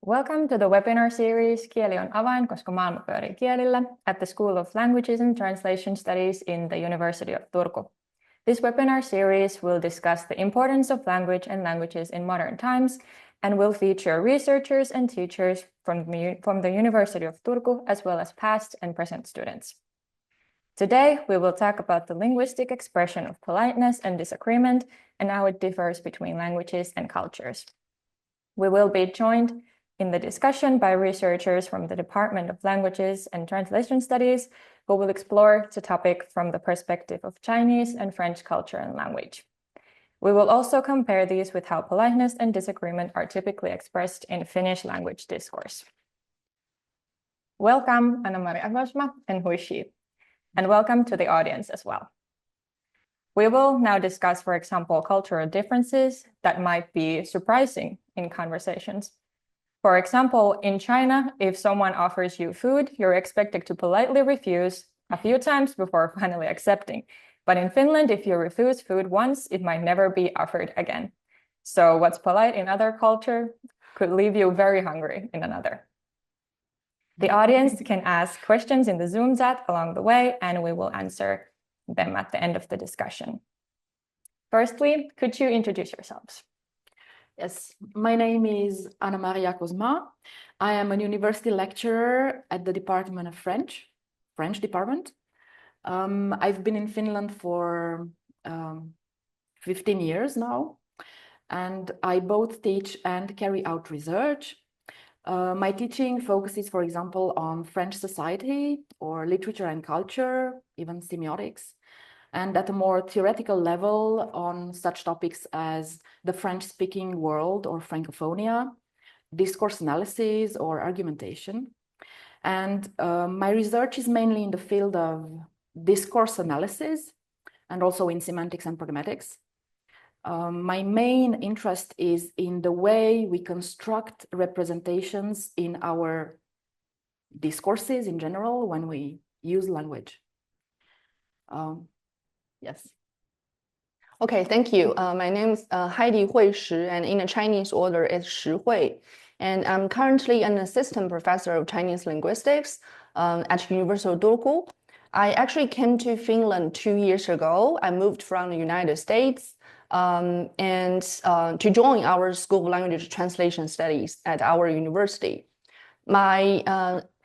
Welcome to the webinar series Kieli on avain, koska maailma pyörii kielillä at the School of Languages and Translation Studies in the University of Turku. This webinar series will discuss the importance of language and languages in modern times and will feature researchers and teachers from the University of Turku, as well as past and present students. Today, we will talk about the linguistic expression of politeness and disagreement and how it differs between languages and cultures. We will be joined in the discussion by researchers from the Department of Languages and Translation Studies who will explore the topic from the perspective of Chinese and French culture and language. We will also compare these with how politeness and disagreement are typically expressed in Finnish language discourse. Welcome, Anna-Mari Avosma and Hui Shi, and welcome to the audience as well. We will now discuss, for example, cultural differences that might be surprising in conversations. For example, in China, if someone offers you food, you're expected to politely refuse a few times before finally accepting. But in Finland, if you refuse food once, it might never be offered again. So what's polite in other culture could leave you very hungry in another. The audience can ask questions in the Zoom chat along the way, and we will answer them at the end of the discussion. Firstly, could you introduce yourselves? Yes, my name is Anna-Mari Avosma. I am a university lecturer at the Department of French department. I've been in Finland for 15 years now, and I both teach and carry out research. My teaching focuses, for example, on French society or literature and culture, even semiotics, and at a more theoretical level on such topics as the French-speaking world or Francophonia, discourse analysis or argumentation. And my research is mainly in the field of discourse analysis and also in semantics and pragmatics. My main interest is in the way we construct representations in our discourses in general when we use language. Yes. Okay, thank you. My name is Heidi Hui Shi, and in the Chinese order it's Shi Hui. And I'm currently an assistant professor of Chinese linguistics at University of Turku. I actually came to Finland 2 years ago. I moved from the United States and to join our School of Language Translation Studies at our university.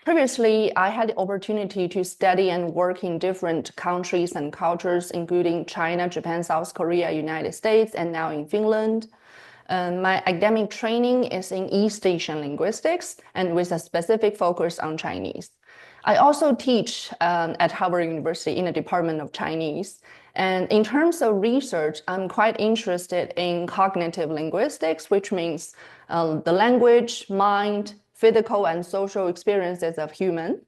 Previously, I had the opportunity to study and work in different countries and cultures, including China, Japan, South Korea, United States, and now in Finland. My academic training is in East Asian linguistics and with a specific focus on Chinese. I also teach at Harvard University in the Department of Chinese. And in terms of research, I'm quite interested in cognitive linguistics, which means the language, mind, physical and social experiences of human.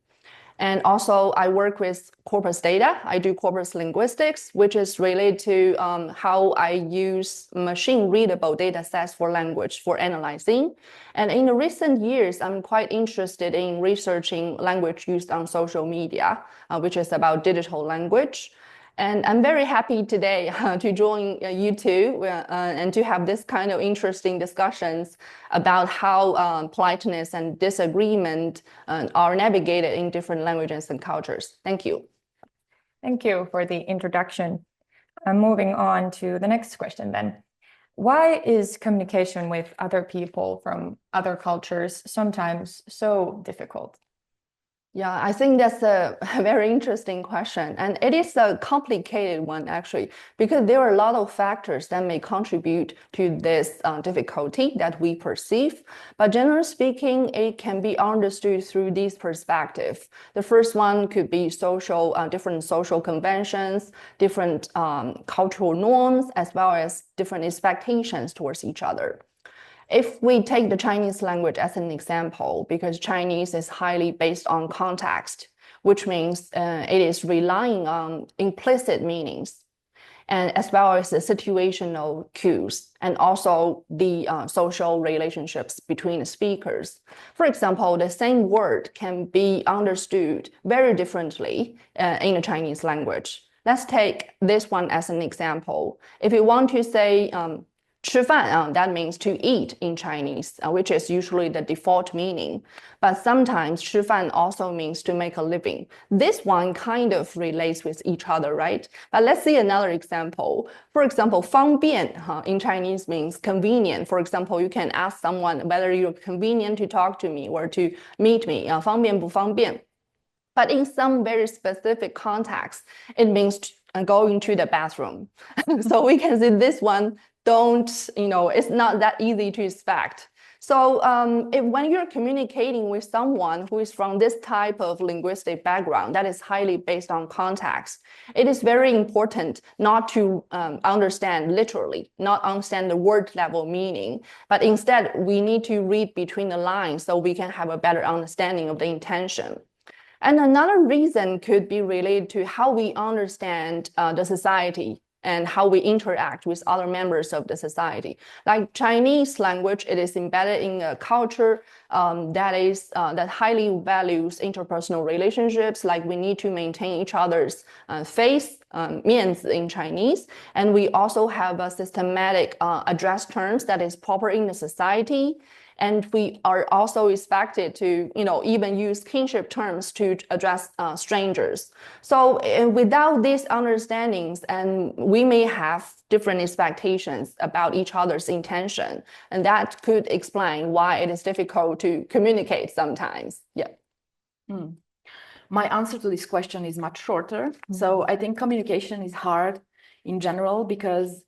And also I work with corpus data. I do corpus linguistics, which is related to how I use machine readable data sets for language for analyzing. And in the recent years, I'm quite interested in researching language used on social media, which is about digital language. And I'm very happy today to join you two and to have this kind of interesting discussions about how politeness and disagreement are navigated in different languages and cultures. Thank you. Thank you for the introduction. Moving on to the next question then. Why is communication with other people from other cultures sometimes so difficult? Yeah, I think that's a very interesting question. And it is a complicated one, actually, because there are a lot of factors that may contribute to this difficulty that we perceive. But generally speaking, it can be understood through these perspectives. The first one could be different social conventions, different cultural norms, as well as different expectations towards each other. If we take the Chinese language as an example, because Chinese is highly based on context, which means it is relying on implicit meanings, and as well as the situational cues, and also the social relationships between the speakers. For example, the same word can be understood very differently in the Chinese language. Let's take this one as an example. If you want to say 吃饭, that means to eat in Chinese, which is usually the default meaning. But sometimes 吃饭 also means to make a living. This one kind of relates with each other, right? But let's see another example. For example, 方便 in Chinese means convenient. For example, you can ask someone whether you're convenient to talk to me or to meet me. 方便不方便? But in some very specific contexts, it means going to the bathroom. So we can see this one it's not that easy to expect. So when you're communicating with someone who is from this type of linguistic background that is highly based on context, it is very important not to understand literally, not understand the word level meaning, but instead we need to read between the lines so we can have a better understanding of the intention. And another reason could be related to how we understand the society and how we interact with other members of the society. Like Chinese language, it is embedded in a culture that highly values interpersonal relationships, like we need to maintain each other's face, 面子 in Chinese. And we also have a systematic address terms that is proper in the society. And we are also expected to, even use kinship terms to address strangers. So without these understandings, and we may have different expectations about each other's intention, and that could explain why it is difficult to communicate sometimes. Yeah. My answer to this question is much shorter. So I think communication is hard in general because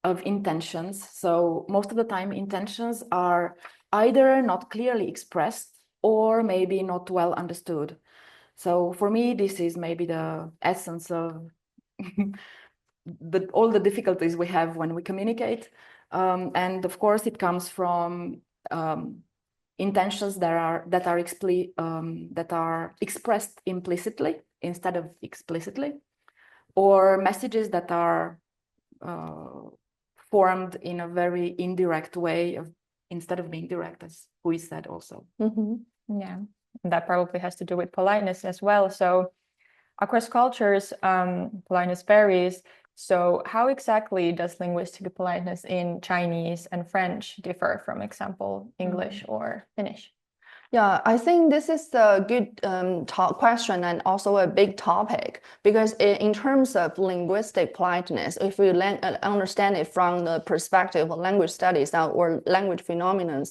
of intentions. So most of the time, intentions are either not clearly expressed or maybe not well understood. So for me, this is maybe the essence of all the difficulties we have when we communicate. And of course, it comes from intentions that are expressed implicitly instead of explicitly, or messages that are formed in a very indirect way instead of being direct, as Hui said also. Yeah, that probably has to do with politeness as well. So across cultures, politeness varies. So how exactly does linguistic politeness in Chinese and French differ from, example, English or Finnish? Yeah, I think this is a good question and also a big topic, because in terms of linguistic politeness, if we understand it from the perspective of language studies or language phenomena,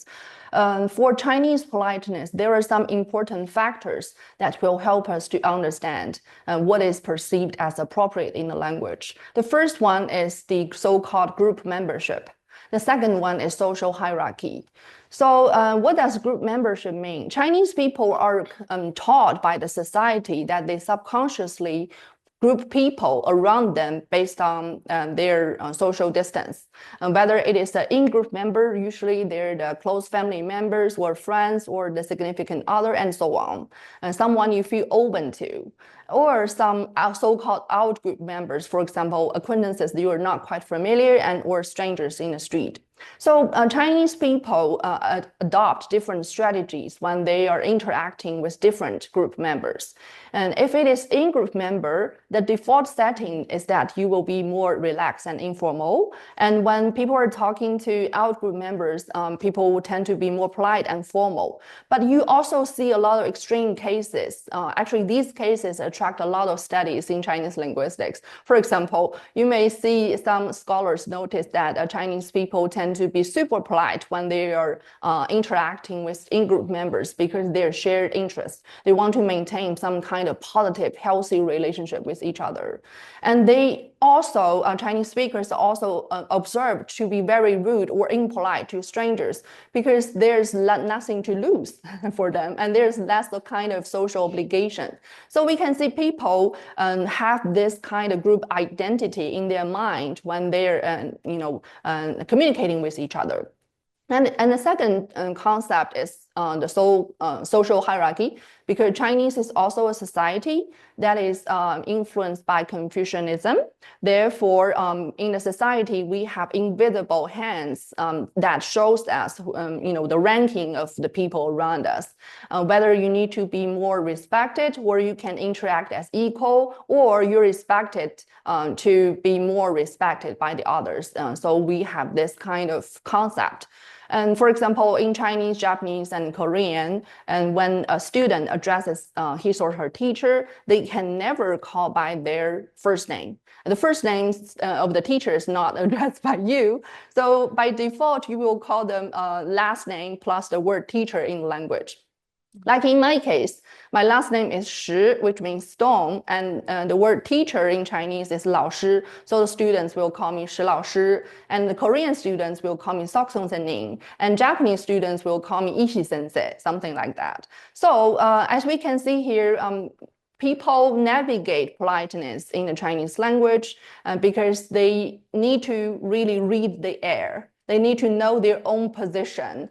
for Chinese politeness, there are some important factors that will help us to understand what is perceived as appropriate in the language. The first one is the so-called group membership. The second one is social hierarchy. So what does group membership mean? Chinese people are taught by the society that they subconsciously group people around them based on their social distance. Whether it is an in-group member, usually they're the close family members or friends or the significant other and so on. And someone you feel open to. Or some so-called out-group members, for example, acquaintances you are not quite familiar or strangers in the street. So Chinese people adopt different strategies when they are interacting with different group members. And if it is in-group member, the default setting is that you will be more relaxed and informal. And when people are talking to out-group members, people will tend to be more polite and formal. But you also see a lot of extreme cases. Actually, these cases attract a lot of studies in Chinese linguistics. For example, you may see some scholars notice that Chinese people tend to be super polite when they are interacting with in-group members because they're shared interests. They want to maintain some kind of positive, healthy relationship with each other. And they also, Chinese speakers also observed to be very rude or impolite to strangers because there's nothing to lose for them and there's less the kind of social obligation. So we can see people have this kind of group identity in their mind when they're communicating with each other. And the second concept is the social hierarchy, because Chinese is also a society that is influenced by Confucianism. Therefore, in the society, we have invisible hands that shows us, the ranking of the people around us, whether you need to be more respected, or you can interact as equal, or you're expected to be more respected by the others. So we have this kind of concept. And for example, in Chinese, Japanese, and Korean, and when a student addresses his or her teacher, they can never call by their first name. The first name of the teacher is not addressed by you. So by default, you will call them last name plus the word teacher in language. Like in my case, my last name is Shi, which means stone, and the word teacher in Chinese is 老师, so the students will call me 石老师, and the Korean students will call me Sok Sensei, and Japanese students will call me Ishi Sensei, something like that. So as we can see here, people navigate politeness in the Chinese language because they need to really read the air. They need to know their own position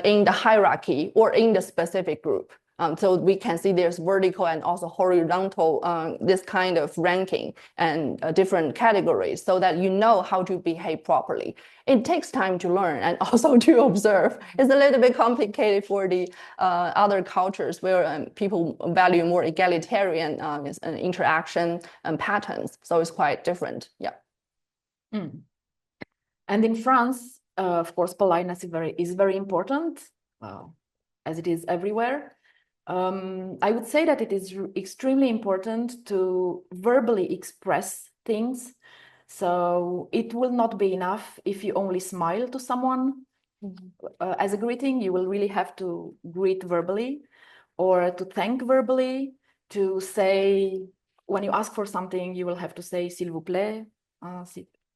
in the hierarchy or in the specific group. So we can see there's vertical and also horizontal, this kind of ranking and different categories so that you know how to behave properly. It takes time to learn and also to observe. It's a little bit complicated for the other cultures where people value more egalitarian interaction and patterns. So it's quite different. Yeah. Mm. And in France, of course, politeness is very important, as it is everywhere. I would say that it is extremely important to verbally express things. So it will not be enough if you only smile to someone. As a greeting, you will really have to greet verbally or to thank verbally, to say, when you ask for something, you will have to say, s'il vous plaît,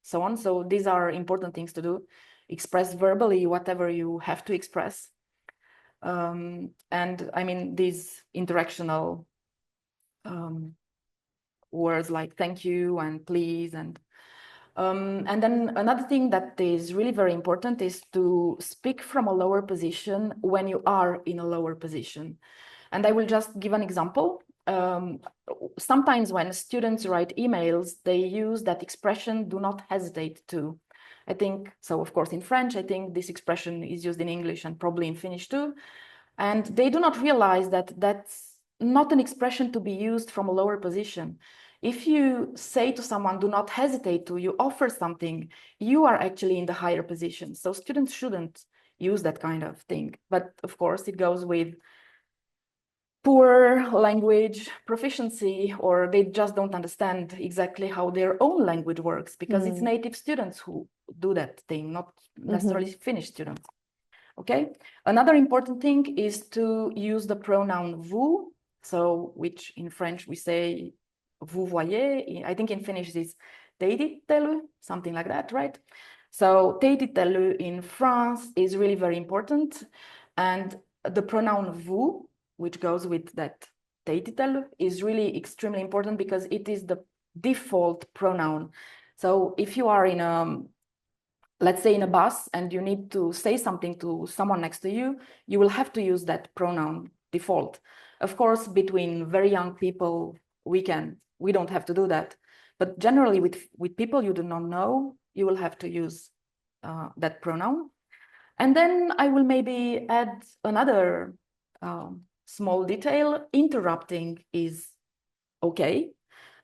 so on. So these are important things to do. Express verbally whatever you have to express. And I mean, these interactional words like thank you and please. And then another thing that is really very important is to speak from a lower position when you are in a lower position. And I will just give an example. Sometimes when students write emails, they use that expression, do not hesitate to. I think, so of course in French, I think this expression is used in English and probably in Finnish too. And they do not realize that that's not an expression to be used from a lower position. If you say to someone, do not hesitate to, you offer something, you are actually in the higher position. So students shouldn't use that kind of thing. But of course it goes with poor language proficiency, or they just don't understand exactly how their own language works, because it's native students who do that thing, not necessarily Finnish students. Okay. Another important thing is to use the pronoun vous, so which in French we say vous voyez. I think in Finnish it's teitittely, something like that, right? So teitittely in France is really very important, and the pronoun vous, which goes with that teitittely, is really extremely important because it is the default pronoun. So if you are in a, let's say in a bus and you need to say something to someone next to you, you will have to use that pronoun default. Of course, between very young people, we don't have to do that. But generally with people you do not know, you will have to use that pronoun. And then I will maybe add another small detail. Interrupting is okay.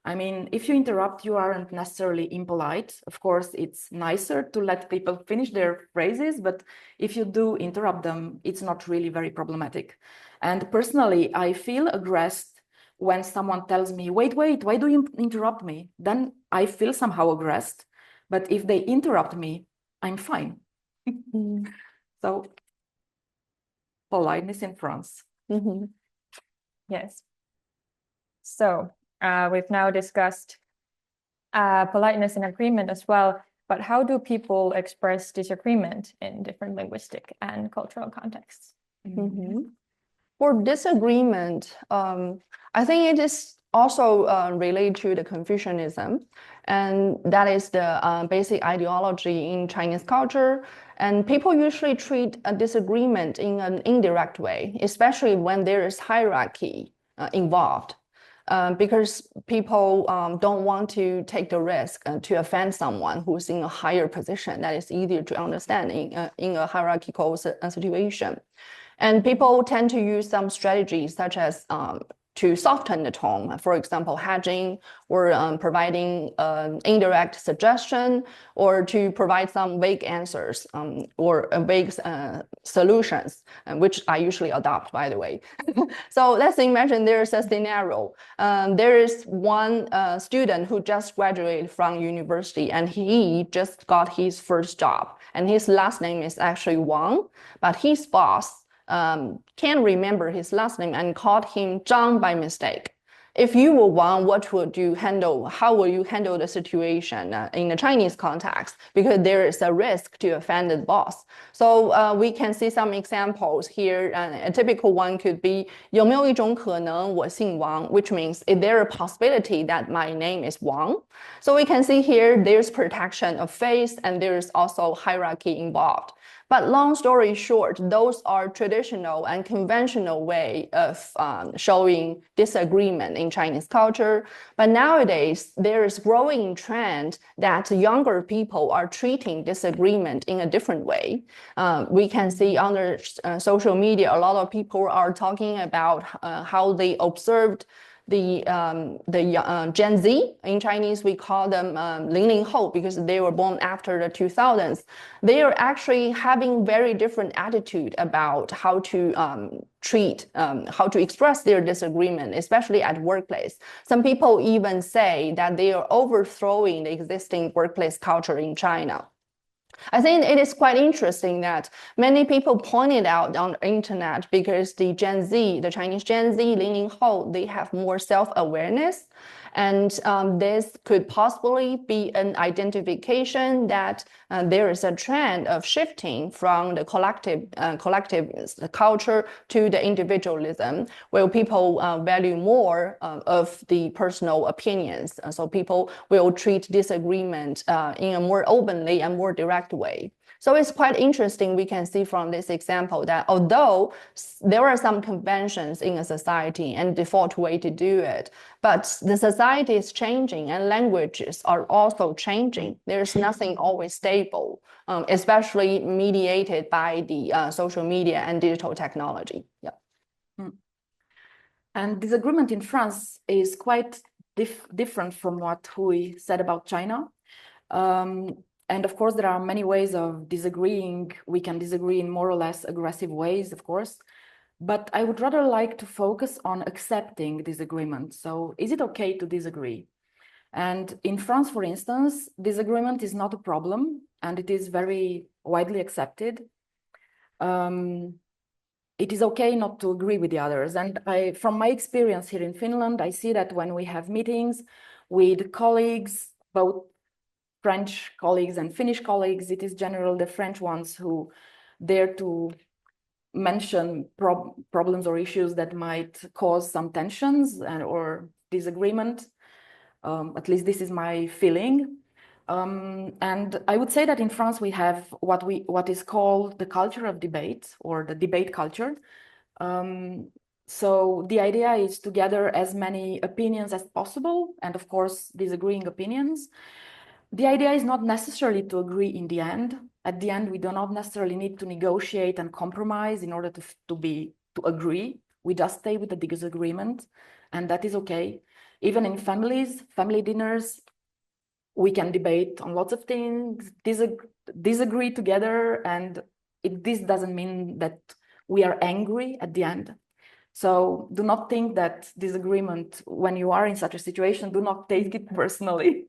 I mean, if you interrupt, you aren't necessarily impolite. Of course, it's nicer to let people finish their phrases, but if you do interrupt them, it's not really very problematic. And personally, I feel aggressed when someone tells me, wait, why do you interrupt me? Then I feel somehow aggressed. But if they interrupt me, I'm fine. So, politeness in France. Yes. So we've now discussed politeness and agreement as well, but how do people express disagreement in different linguistic and cultural contexts? For disagreement, I think it is also related to the Confucianism, and that is the basic ideology in Chinese culture. And people usually treat a disagreement in an indirect way, especially when there is hierarchy involved. Because people don't want to take the risk to offend someone who's in a higher position that is easier to understand in a hierarchical situation. And people tend to use some strategies such as to soften the tone, for example, hedging or providing indirect suggestion, or to provide some vague answers or vague solutions, which I usually adopt, by the way. So let's imagine there's a scenario. There is one student who just graduated from university, and he just got his first job, and his last name is actually Wang, but his boss can't remember his last name and called him Zhang by mistake. If you were Wang, how will you handle the situation in the Chinese context? Because there is a risk to offend the boss. So we can see some examples here. A typical one could be 有没有一种可能我姓王, which means is there a possibility that my name is Wang? So we can see here there's protection of face and there's also hierarchy involved. But long story short, those are traditional and conventional way of showing disagreement in Chinese culture. But nowadays, there is growing trend that younger people are treating disagreement in a different way. We can see on the social media, a lot of people are talking about how they observed the Gen Z. In Chinese, we call them 00后 because they were born after the 2000s. They are actually having very different attitude about how to how to express their disagreement, especially at workplace. Some people even say that they are overthrowing the existing workplace culture in China. I think it is quite interesting that many people pointed out on the internet because the Chinese Gen Z, 00后, they have more self-awareness. And this could possibly be an identification that there is a trend of shifting from the collective culture to the individualism, where people value more of the personal opinions. So people will treat disagreement in a more openly and more direct way. So it's quite interesting. We can see from this example that although there are some conventions in a society and default way to do it, but the society is changing and languages are also changing. There's nothing always stable, especially mediated by the social media and digital technology. Yeah. And disagreement in France is quite different from what Hui said about China. And of course, there are many ways of disagreeing. We can disagree in more or less aggressive ways, of course. But I would rather like to focus on accepting disagreement. So is it okay to disagree? And in France, for instance, disagreement is not a problem, and it is very widely accepted. It is okay not to agree with the others. And from my experience here in Finland, I see that when we have meetings with colleagues, both French colleagues and Finnish colleagues, it is generally the French ones who dare to mention problems or issues that might cause some tensions or disagreement. At least this is my feeling. And I would say that in France we have what is called the culture of debate, or the debate culture. So the idea is to gather as many opinions as possible, and of course disagreeing opinions. The idea is not necessarily to agree in the end. At the end, we do not necessarily need to negotiate and compromise in order to agree. We just stay with the disagreement, and that is okay. Even in family dinners, we can debate on lots of things, disagree together, and this doesn't mean that we are angry at the end. So do not think that disagreement, when you are in such a situation, do not take it personally.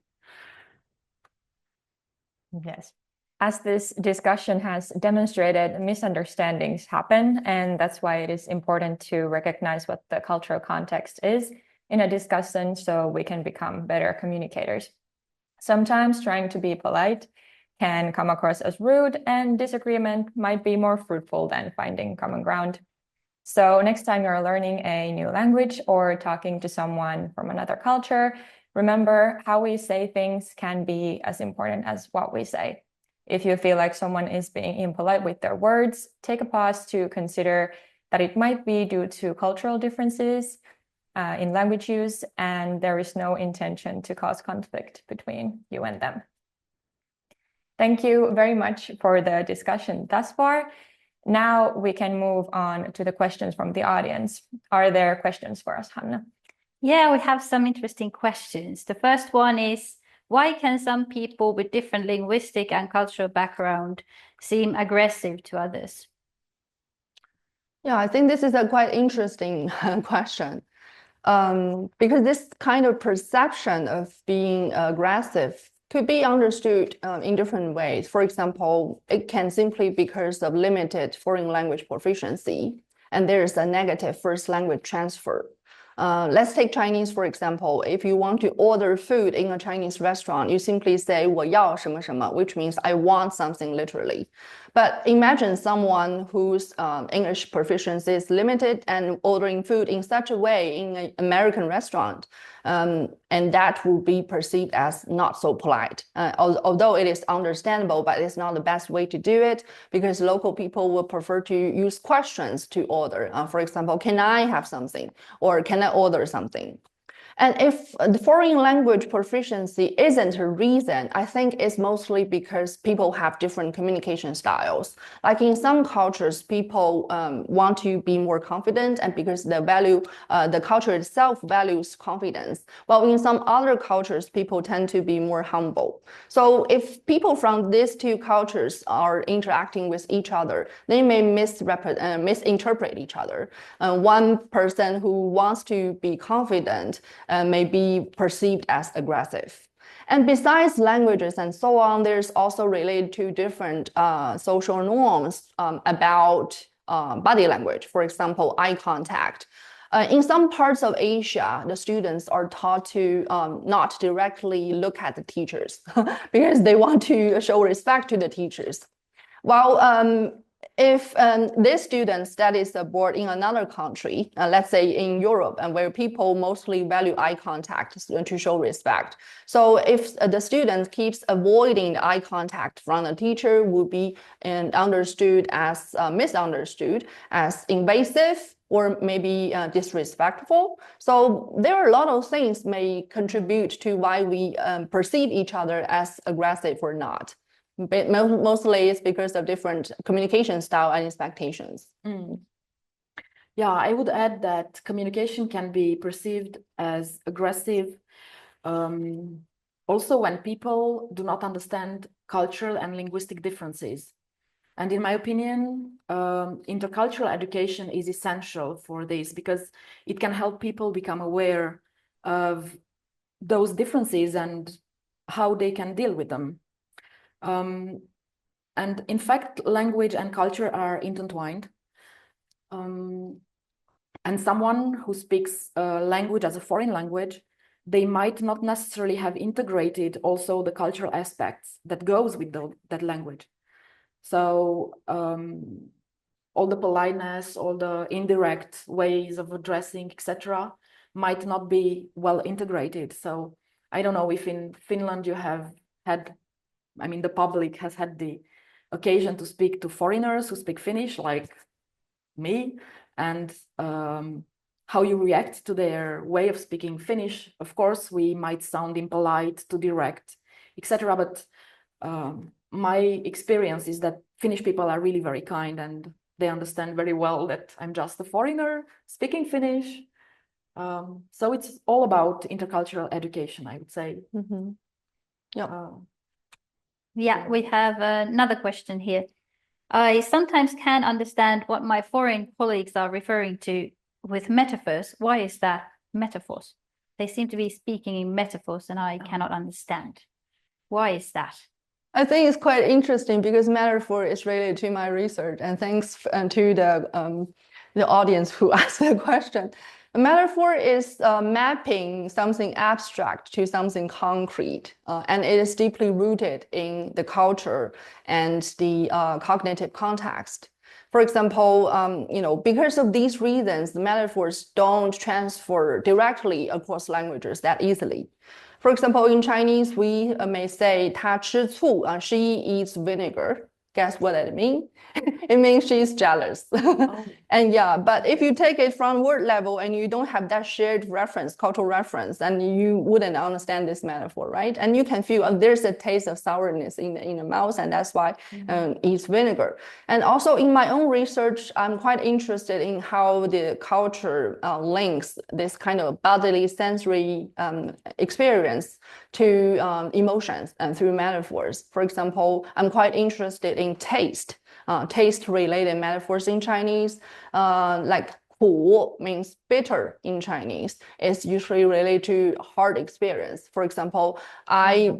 Yes. As this discussion has demonstrated, misunderstandings happen, and that's why it is important to recognize what the cultural context is in a discussion so we can become better communicators. Sometimes trying to be polite can come across as rude, and disagreement might be more fruitful than finding common ground. So next time you're learning a new language or talking to someone from another culture, remember how we say things can be as important as what we say. If you feel like someone is being impolite with their words, take a pause to consider that it might be due to cultural differences in language use, and there is no intention to cause conflict between you and them. Thank you very much for the discussion thus far. Now we can move on to the questions from the audience. Are there questions for us, Hanna? Yeah, we have some interesting questions. The first one is, why can some people with different linguistic and cultural background seem aggressive to others? Yeah, I think this is a quite interesting question. Because this kind of perception of being aggressive could be understood in different ways. For example, it can simply be because of limited foreign language proficiency, and there's a negative first language transfer. Let's take Chinese, for example. If you want to order food in a Chinese restaurant, you simply say 我要什么什么, which means I want something literally. But imagine someone whose English proficiency is limited and ordering food in such a way in an American restaurant, and that will be perceived as not so polite. Although it is understandable, but it's not the best way to do it, because local people will prefer to use questions to order. For example, can I have something? Or can I order something? And if the foreign language proficiency isn't a reason, I think it's mostly because people have different communication styles. Like in some cultures, people want to be more confident, and because the culture itself values confidence. While in some other cultures, people tend to be more humble. So if people from these two cultures are interacting with each other, they may misinterpret each other. One person who wants to be confident may be perceived as aggressive. And besides languages and so on, there's also related to different social norms about body language. For example, eye contact. In some parts of Asia, the students are taught to not directly look at the teachers because they want to show respect to the teachers. While if this student studies abroad in another country, let's say in Europe, and where people mostly value eye contact to show respect. So if the student keeps avoiding the eye contact from the teacher, will be misunderstood as invasive or maybe disrespectful. So there are a lot of things may contribute to why we perceive each other as aggressive or not. But mostly it's because of different communication style and expectations. Yeah, I would add that communication can be perceived as aggressive also when people do not understand cultural and linguistic differences. And in my opinion, intercultural education is essential for this because it can help people become aware of those differences and how they can deal with them. And in fact, language and culture are intertwined. And someone who speaks a language as a foreign language, they might not necessarily have integrated also the cultural aspects that goes with that language. So all the politeness, all the indirect ways of addressing, etc., might not be well integrated. So I don't know if in Finland you have had, I mean, the public has had the occasion to speak to foreigners who speak Finnish, like me, and how you react to their way of speaking Finnish. Of course, we might sound impolite, too direct, etc. But my experience is that Finnish people are really very kind, and they understand very well that I'm just a foreigner speaking Finnish. So it's all about intercultural education, I would say. Mm-hmm. Yeah, we have another question here. I sometimes can't understand what my foreign colleagues are referring to with metaphors. Why is that? Metaphors. They seem to be speaking in metaphors and I cannot understand. Why is that? I think it's quite interesting because metaphor is related to my research, and thanks to the audience who asked the question. A metaphor is mapping something abstract to something concrete, and it is deeply rooted in the culture and the cognitive context. For example, because of these reasons, the metaphors don't transfer directly across languages that easily. For example, in Chinese, we may say 她吃醋, she eats vinegar. Guess what that means? It means she's jealous. And yeah, but if you take it from word level and you don't have that shared reference, cultural reference, then you wouldn't understand this metaphor, right? And you can feel there's a taste of sourness in the mouth, and that's why it's vinegar. And also in my own research, I'm quite interested in how the culture links this kind of bodily sensory experience to emotions and through metaphors. For example, I'm quite interested in taste. Taste-related metaphors in Chinese, like 苦 means bitter in Chinese. It's usually related to hard experience. For example, I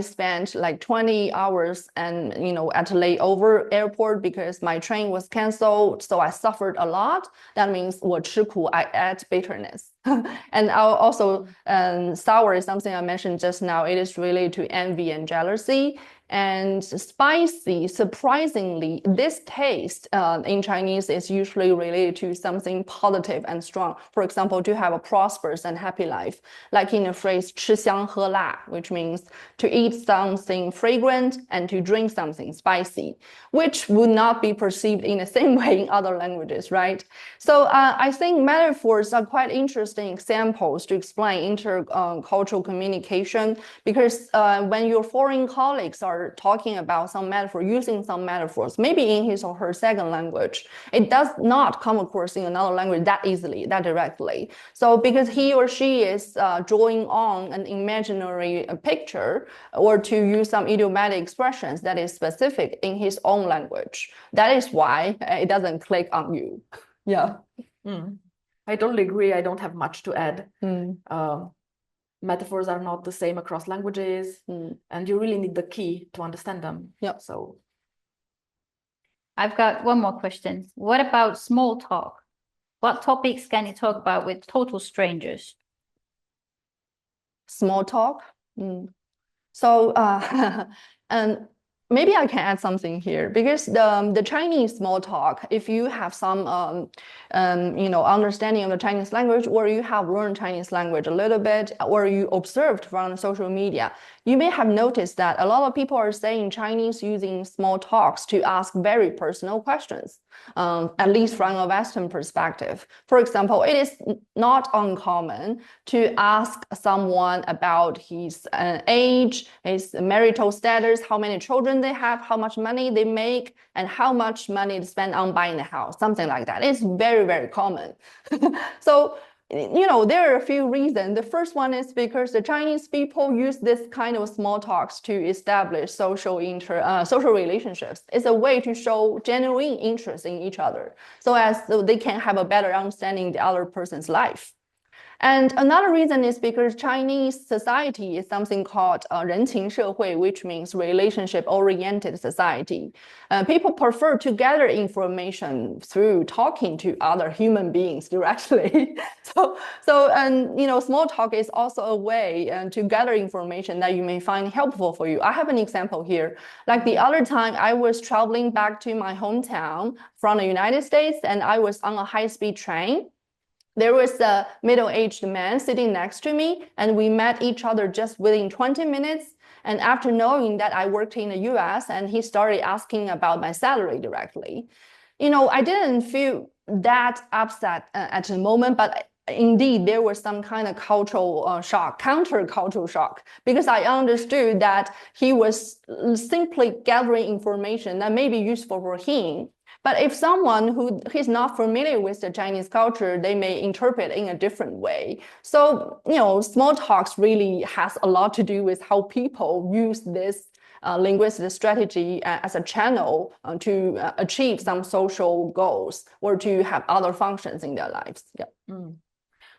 spent like 20 hours and at a layover airport because my train was canceled, so I suffered a lot. That means 我吃苦, I add bitterness. And also sour is something I mentioned just now. It is related to envy and jealousy. And spicy, surprisingly, this taste in Chinese is usually related to something positive and strong. For example, to have a prosperous and happy life, like in the phrase 吃香喝辣, which means to eat something fragrant and to drink something spicy, which would not be perceived in the same way in other languages, right? So I think metaphors are quite interesting examples to explain intercultural communication, because when your foreign colleagues are talking about some metaphor, using some metaphors, maybe in his or her second language, it does not come across in another language that easily, that directly. So because he or she is drawing on an imaginary picture, or to use some idiomatic expressions that is specific in his own language, that is why it doesn't click on you. Yeah. I totally agree. I don't have much to add. Metaphors are not the same across languages, and you really need the key to understand them. Yeah. So I've got one more question. What about small talk? What topics can you talk about with total strangers? Small talk. So and maybe I can add something here, because the Chinese small talk, if you have some understanding of the Chinese language, or you have learned Chinese language a little bit, or you observed from social media, you may have noticed that a lot of people are saying Chinese using small talks to ask very personal questions, at least from a Western perspective. For example, it is not uncommon to ask someone about his age, his marital status, how many children they have, how much money they make, and how much money to spend on buying a house, something like that. It's very, very common. So there are a few reasons. The first one is because the Chinese people use this kind of small talks to establish social relationships. It's a way to show genuine interest in each other, so they can have a better understanding of the other person's life. And another reason is because Chinese society is something called 人情社会, which means relationship-oriented society. People prefer to gather information through talking to other human beings directly. Small talk is also a way to gather information that you may find helpful for you. I have an example here. Like the other time, I was traveling back to my hometown from the United States, and I was on a high-speed train. There was a middle-aged man sitting next to me, and we met each other just within 20 minutes. And after knowing that I worked in the US, and he started asking about my salary directly. I didn't feel that upset at the moment, but indeed, there was some kind of cultural shock, counter-cultural shock, because I understood that he was simply gathering information that may be useful for him. But if someone who is not familiar with the Chinese culture, they may interpret in a different way. So, small talks really has a lot to do with how people use this linguistic strategy as a channel to achieve some social goals or to have other functions in their lives. Yeah.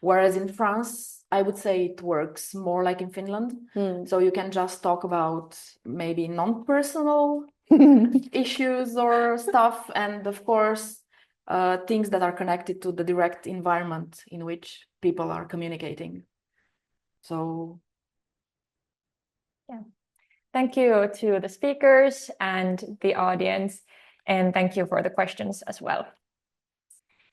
Whereas in France, I would say it works more like in Finland. So you can just talk about maybe non-personal issues or stuff, and of course things that are connected to the direct environment in which people are communicating. So yeah, thank you to the speakers and the audience, and thank you for the questions as well.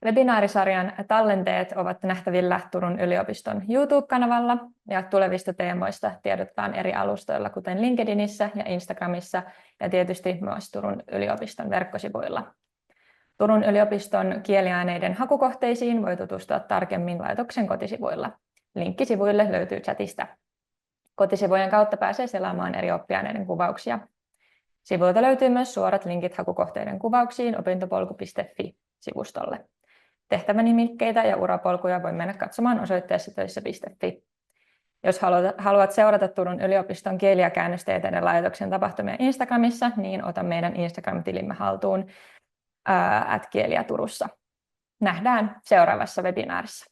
Webinaarisarjan tallenteet ovat nähtävillä Turun yliopiston YouTube-kanavalla ja tulevista teemoista tiedotetaan eri alustoilla, kuten LinkedInissä ja Instagramissa ja tietysti myös Turun yliopiston verkkosivuilla. Turun yliopiston kieliaineiden hakukohteisiin voi tutustua tarkemmin laitoksen kotisivuilla. Linkki sivuille löytyy chatista. Kotisivujen kautta pääsee selaamaan eri oppiaineiden kuvauksia. Sivuilta löytyy myös suorat linkit hakukohteiden kuvauksiin opintopolku.fi-sivustolle. Tehtävänimikkeitä ja urapolkuja voi mennä katsomaan osoitteessa töissä.fi. Jos haluat seurata Turun yliopiston kieli- ja käännöstieteiden laitoksen tapahtumia Instagramissa, niin ota meidän Instagram-tilimme haltuun @kieliä Turussa. Nähdään seuraavassa webinaarissa.